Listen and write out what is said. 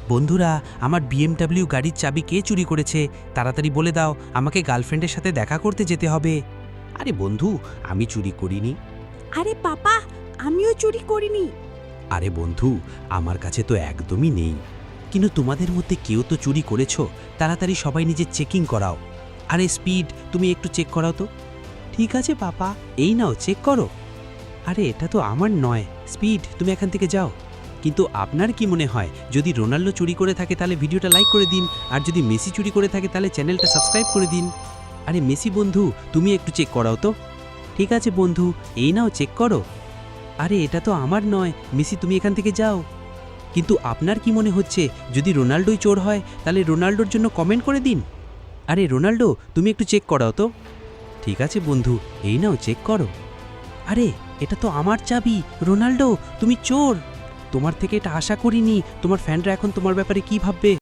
বন্ধুরা, আমার বিএমডব্লিউ গাড়ির চাবি কে চুরি করেছে? তাড়াতাড়ি বলে দাও, আমাকে গার্লফ্রেন্ডের সাথে দেখা করতে যেতে হবে। আরে বন্ধু, আমি চুরি করিনি। আরে পাপা, আমিও চুরি করিনি। আরে বন্ধু, আমার কাছে তো একদমই নেই। কিন্তু তোমাদের মধ্যে কেউ তো চুরি করেছো। তাড়াতাড়ি সবাই নিজের চেকিং করাও। আরে স্পিড, তুমি একটু চেক করাও তো। ঠিক আছে পাপা, এই নাও চেক করো। আরে এটা তো আমার নয়। স্পিড, তুমি এখান থেকে যাও। কিন্তু আপনার কি মনে হয়, যদি রোনাল্ডো চুরি করে থাকে তাহলে ভিডিওটা লাইক করে দিন, আর যদি মেসি চুরি করে থাকে তাহলে চ্যানেলটা সাবস্ক্রাইব করে দিন। আরে মেসি বন্ধু, তুমি একটু চেক করাও তো। ঠিক আছে বন্ধু, এই নাও চেক করো। আরে এটা তো আমার নয়। মেসি, তুমি এখান থেকে যাও। কিন্তু আপনার কি মনে হচ্ছে, যদি রোনাল্ডোই চোর হয় তাহলে রোনাল্ডোর জন্য কমেন্ট করে দিন। আরে রোনাল্ডো, তুমি একটু চেক করাও তো। ঠিক আছে বন্ধু, এই নাও চেক করো। আরে এটা তো আমার চাবি। রোনাল্ডো, তুমি চোর। তোমার থেকে এটা আশা করিনি। তোমার ফ্যানরা এখন তোমার ব্যাপারে কি ভাববে?